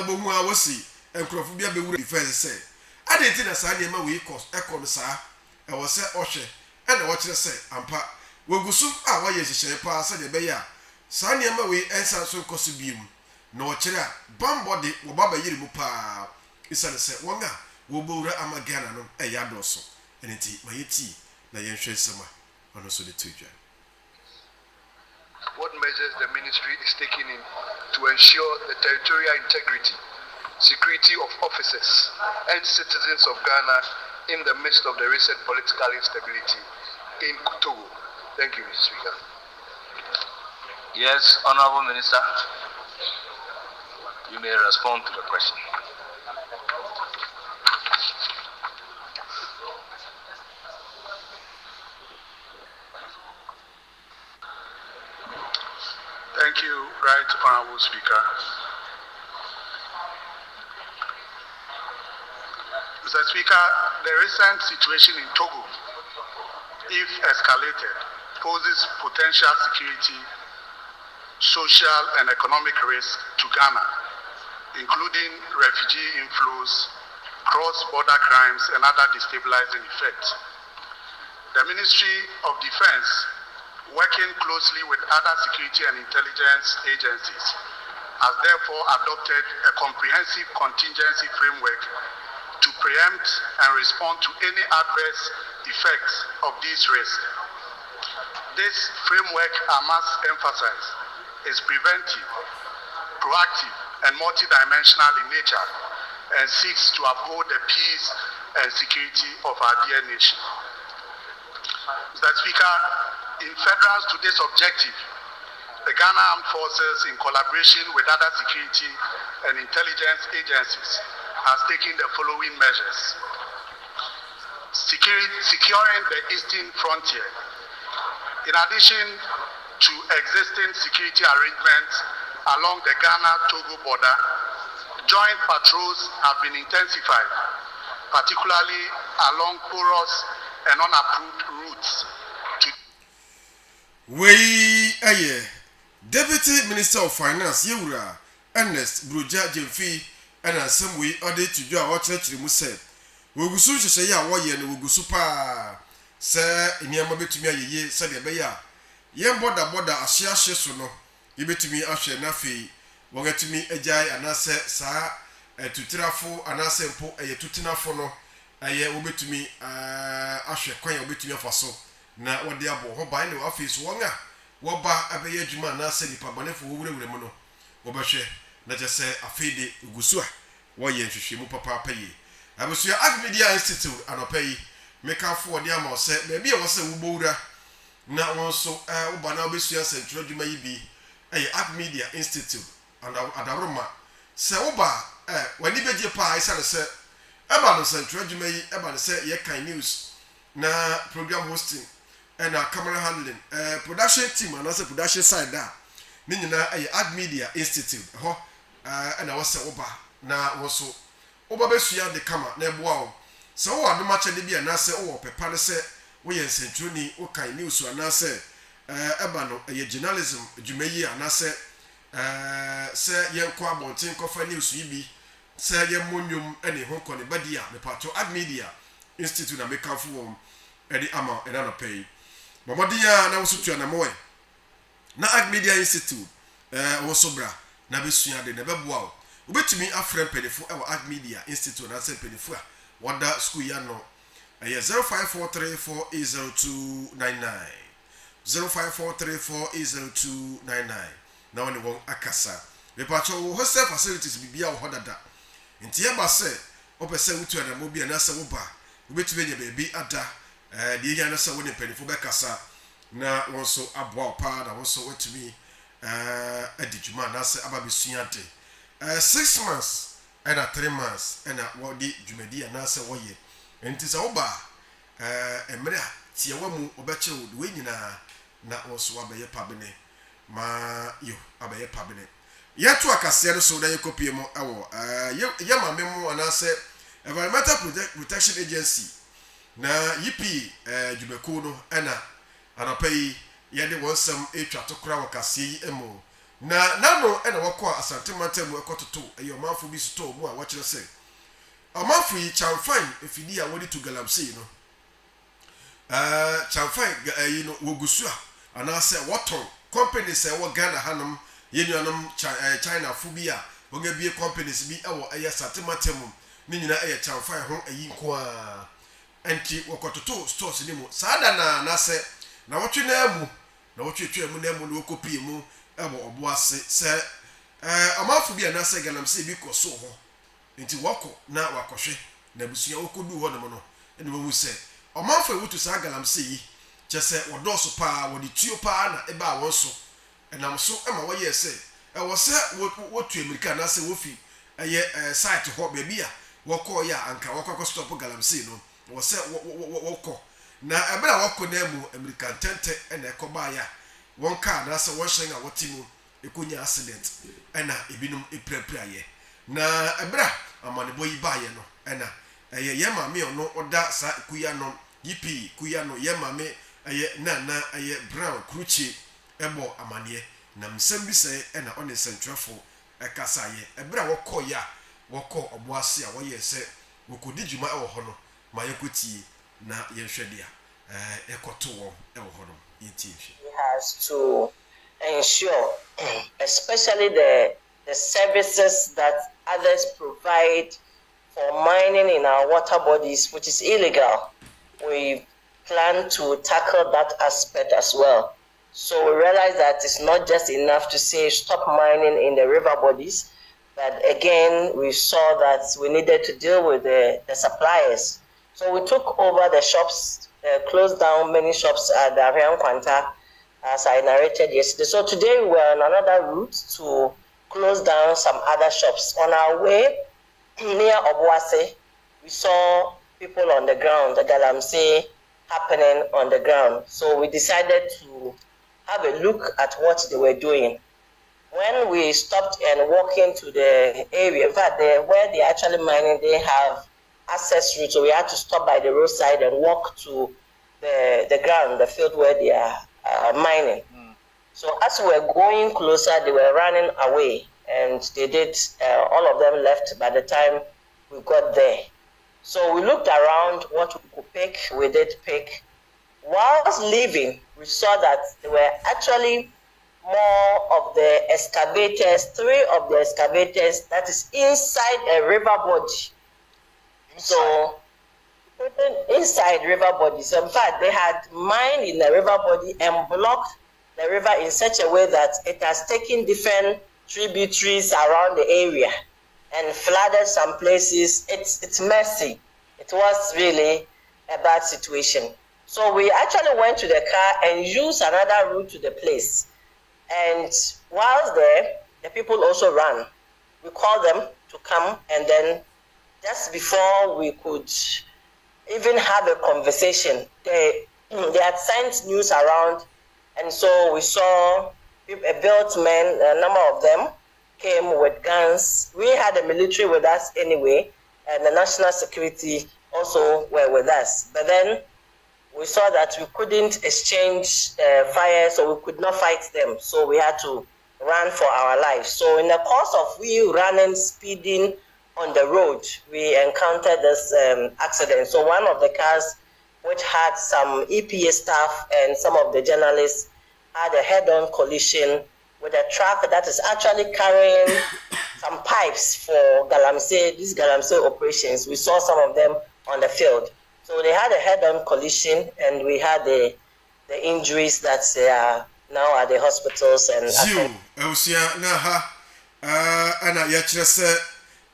bohu a wosi enkrofo bia be wura defense say adenti na saa niema we ekọ saa e wo se ohwe e na wo kire say ampa wogusu a wo ye hyehyere pa se de be ya saa niema we ensa so koso biem na wo kire a bambode wo baba yiri mu pa isa ne se wonga wo bowura amagana no e ya doso enenti mayeti na yen hwe sema ono so de tujwa. What measures the ministry is taking in to ensure the territorial integrity, security of officers and citizens of Ghana in the midst of the recent political instability in Togo? Thank you, Mr. Speaker. Yes, Honorable Minister, you may respond to the question. Thank you, Right Honorable Speaker. Mr. Speaker, the recent situation in Togo, if escalated, poses potential security, social and economic risk to Ghana, including refugee inflows, cross-border crimes, and other destabilizing effects. The Ministry of Defense, working closely with other security and intelligence agencies, has therefore adopted a comprehensive contingency framework to preempt and respond to any adverse effects of these risks. This framework, I must emphasize, is preventive, proactive, and multidimensional in nature, and seeks to uphold the peace and security of our dear nation. Mr. Speaker, in furtherance to this objective, the Ghana Armed Forces, in collaboration with other security and intelligence agencies, has taken the following measures. Securing the eastern frontier. In addition to existing security arrangements along the Ghana-Togo border, joint patrols have been intensified, particularly along porous and unapproved routes. Deputy Minister of Finance Yewura Ernest Broja Jemfi and some way ode to do our church mu said wogusu hyehyɛ ya wo ye no wogusu pa sɛ eniama betumi ayeye sɛ de be ya yem border ahye so no ye betumi ahwɛ na fei wogatumi agyae anase saa tutirafo anase mpo tutinafo no aye wo betumi ahwɛ kwan ya wo betumi afaso na wode abo ho ban ne wo afees wonga woba abeye adwuma na sɛ nipa bonefo wo wurawura mu no wo behwɛ na je sɛ afeede ugusu a wo ye nhwehwemu papa paye abusua Media Institute Anopa yi mekafo wode ama sɛ baabi a wo sɛ wo bowura na won so wo ba na obesua sentro adwuma yi bi Media Institute adaroma sɛ wo ba wani beje pa isa sɛ eba no sentro adwuma yi eba no sɛ ye kan news na program hosting and camera handling production team and also production side da ni nyina Media Institute ho and was say oba na wo so oba besua de kama na eboa wo so wo adoma che de bia na se wo pepa ne se wo ye nsentroni wo kan news ana se eba no journalism dwumayi ana se ye nko abonten kofa news yi bi se ye monnwom ene ho kone badia me pato Media Institute na mekafo wo edi ama enana pay Mamodia na wosutua na moe na Media Institute wo sobra na besua de na beboa wo obetumi afrem pedefo e wo Media Institute na se pedefo a wada school ya no 0543480299 0543480299 na woni won akasa me pacho wo hostel facilities bibia wo hodada ntie ba se opese wutua na mo bia na se wo ba obetumi nya bebi ada die ya na se wo ne pedefo be kasa na won so aboa pa na won so wetumi adijuma na se ababesua de 6 months and 3 months and what the Jumedi na se wo ye enti se wo ba emre tie wa mu obeche wo we nyina na won so abaye pabene ma yo abaye pabene yeto akase so da yekopie mu ewo ye mame mu na se Environmental Protection Agency na yipi Jumeko no ena Anopa yi ye de wonsam etwa to kra wakase yi emo na nano ena wako asante mantem ekototo eyo manfo bi sto mu a wo kire se amanfo yi chamfan efidi a wodi to galamsey no chamfan yi no wogusu a ana se woton company se wo Ghana hanom yenuanom China fo bi a woga bie companies bi ewo eye asante mantem ni nyina eye chamfan ho ayi nko a enti wokototo stores ni mu saada na se na wotwe na amu na wotwe mu na amu no kopie mu ebo obo ase se amanfo bi na se galamsey bi koso ho enti wako na wakohwe na busua wokodu ho no ene wo mu se amanfo ewutu sa galamsey yi chese wodoso pa wodi tuo pa na eba wonso enam so ema wo ye se wo se wotu America na se wofi eye site ho be bia woko ya anka woko stop galamsey no wo se woko na ebra woko na mu American tente ena ekoba ya wonka na se wo hyen a wotimu ekonya accident ena ebinum eprapra ye na ebra amane boyi baye no ena eye ye mame ono oda sa kuya no yipi kuya no ye mame eye na eye brown kruchi ebo amane na msembi se ena one centrafo ekasa ye ebra woko ya woko oboase a wo ye se wokodi djuma ewo ho no ma yekotie na yenhwede a ekoto wo ewo ho no yiti he has to ensure especially the services that others provide for mining in our water bodies, which is illegal. We plan to tackle that aspect as well. So we realize that it's not just enough to say stop mining in the river bodies, but again, we saw that we needed to deal with the suppliers. So we took over the shops, closed down many shops at the Arian Kwanta, as I narrated yesterday. So today we are on another route to close down some other shops. On our way near Obuase, we saw people on the ground, the galamsey happening on the ground. So we decided to have a look at what they were doing. When we stopped and walked into the area, in fact, where they actually mining, they have access route, so we had to stop by the roadside and walk to the ground, the field where they are mining. So as we were going closer, they were running away, and they did. All of them left by the time we got there. So we looked around what we could pick. We did pick. Whilst leaving, we saw that there were actually more of the excavators, 3 of the excavators that is inside a river body. So inside river body. So in fact, they had mined in the river body and blocked the river in such a way that it has taken different tributaries around the area and flooded some places. It's messy. It was really a bad situation. So we actually went to the car and used another route to the place. And whilst there, the people also ran. We called them to come, and then just before we could even have a conversation, they had sent news around, and so we saw built men, a number of them came with guns. We had the military with us anyway, and the national security also were with us. But then we saw that we couldn't exchange fire, so we could not fight them. So we had to run for our lives. So in the course of we running, speeding on the road, we encountered this accident. So one of the cars, which had some EPA staff and some of the journalists, had a head-on collision with a truck that is actually carrying some pipes for galamsey, these galamsey operations. We saw some of them on the field. So they had a head-on collision, and we had the injuries that are now at the hospitals. And ana ya kire se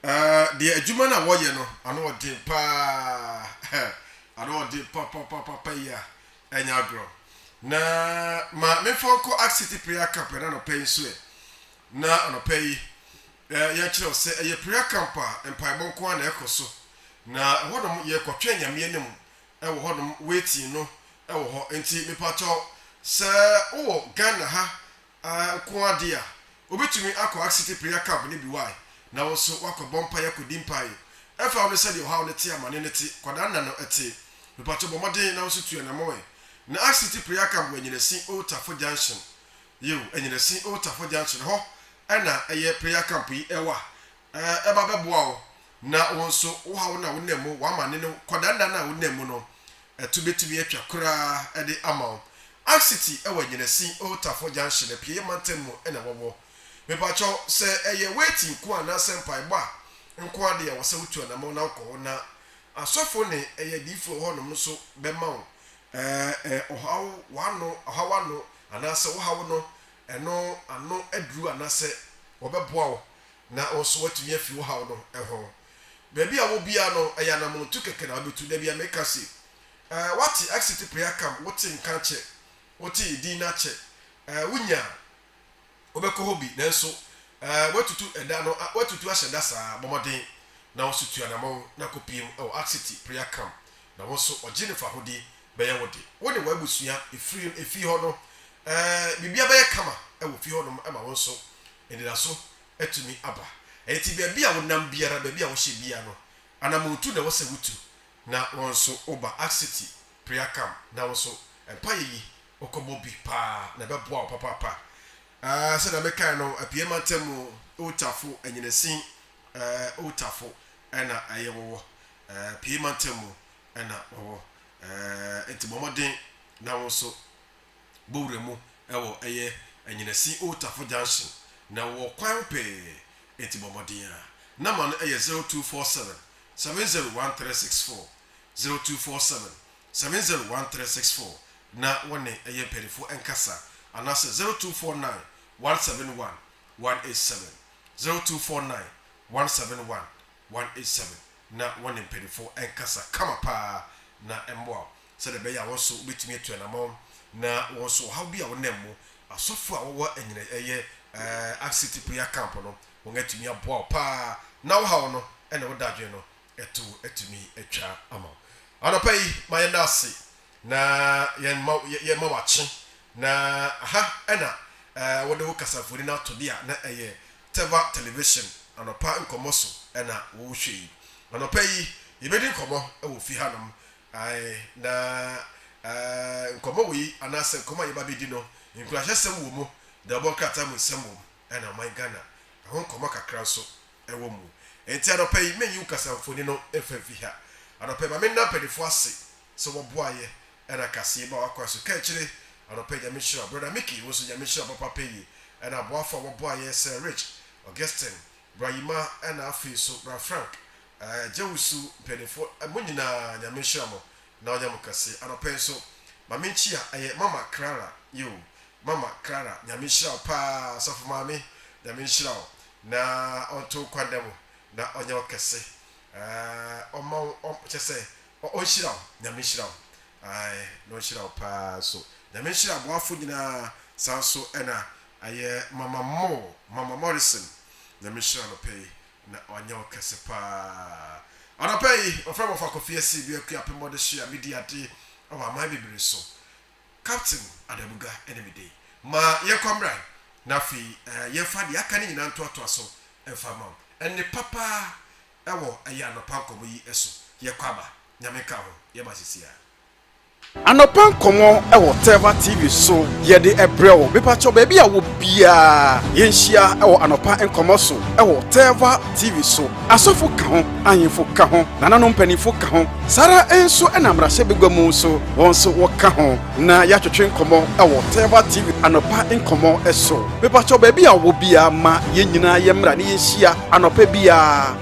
de adwuma na wo ye no ano ode pa ano ode pa ya enya agro na ma me fonko accident prayer camp na no pay so na no pay ya kire se ye prayer camp empa bonko na ekoso na hodom ye kwatwa nyame anim ewo hodom waiting no ewo ho enti me pato se o Ghana ha ko ade a obetumi akọ accident prayer camp ni biwai na wo so wakọ bompa yakodi mpai efa wo se de ha wo te amane ne te kwada na no ete me pato bomode na wo so tue na mowe na accident prayer camp wanyina si Old Trafford Junction yo enyinesi otafo junction ho ana eye prayer camp yi ewa eba beboa wo na wonso wo ha wo na wonemu wa ma ne no kodanda na wonemu no etubetumi atwa kura ede ama Axity ewa enyinesi otafo junction e pie mantemu ena bobo mepacho se eye waiting ku ana sempai ba nko ade ya wose wutu na mo na ko na asofo ne eye difo ho no so bema wo ohawo wano anase wo hawo no eno ano aduru anase obeboa wo na oso watumi afi wo hawo no eho bebi a wo bia no eya na mo tu keke na obetu da bia meka si wati Axity prayer camp woti nka che woti di na che wunya obekọ hobi nanso watutu eda no watutu ahyeda saa bomoden na wosutu anamo na kopiem Axity prayer camp na woso ogyenefa hodi beye wodi woni wabusua efi ho no bibia beye kama wo fi ho no ama wonso endira so etumi aba eti bia wonam biara bia wo hye bia no anamotu na wose wutu na wonso oba Axity prayer camp na wonso empaye yi okomobi pa na beboa papa se na meka no apie mantemu otafo enyinesi otafo ena ayewo apie mantemu ena wo enti bomoden na wonso bowremu ewo eye enyinesi otafo junction na wo kwan pe enti bomoden na man eye 0247 701364 0247 701364 na wone eye perifo enkasa anase 0249 171 187 0249 171 187 na wone perifo enkasa kama pa na emboa se de beya woso betumi etu na mom na woso how bia wonemu asofo a wo enyine eye Axity prayer camp no wongatumi aboa pa na wo hawo no ene wo dadwe no etumi etwa ama anopa yi mayendase na yen ma wachi na aha ena wode wo kasafori na todia na eye Tevah television anopa nkomoso ena wo hwe anopa yi ibedi nkomo wo fi hanom ai na nkomo wi anase nkomo yeba bedi no nkurahye sem wo mu da bo kata mu sem wo ena my Ghana ho nkomo kakra so ewo mu enti anopa yi menyi wo kasafori no efafi ha anopa ba menna pedifo ase so wo boaye ena Kaseabo akwaso ka kire anopa ya mishira brother Mickey wo so ya mishira papa peyi ena boafa wo boaye Sir Rich Augustine Brahima ena afi so bra Frank Jewusu penifo munyina ya mishira mo na onya mukase anopa so mamenchi a mama Clara yo mama Clara ya mishira pa sofo mame ya mishira na onto kwandemo na onya okase omo chese o shira ya mishira ai no shira pa so na me shira boafo nyina sanso ena aye mama Morrison na me shira no pay na onya okase pa ana pay ofra mo fa kofie si bi akua pemo de shia media de o ma bibiri so captain adabuga enemy day ma ye komra na fi ye fa de aka ni nyina nto so emfa ma enne papa ewo aye anopa komo yi eso ye kwaba nyame ka ho ye basisia Anopa Nkomo ewo Tevah TV so yede ebrewo bepacho baby a wo bia yenhia ewo Anopa Nkomo so ewo Tevah TV so asofo ka ho anyefo ka ho nananom panifo ka ho sara enso enamrahye begwamu so wonso wo ka ho na ya twetwe nkomo ewo Tevah TV Anopa Nkomo eso bepacho baby a wo bia ma yenyina yemra ne yenhia anopa bia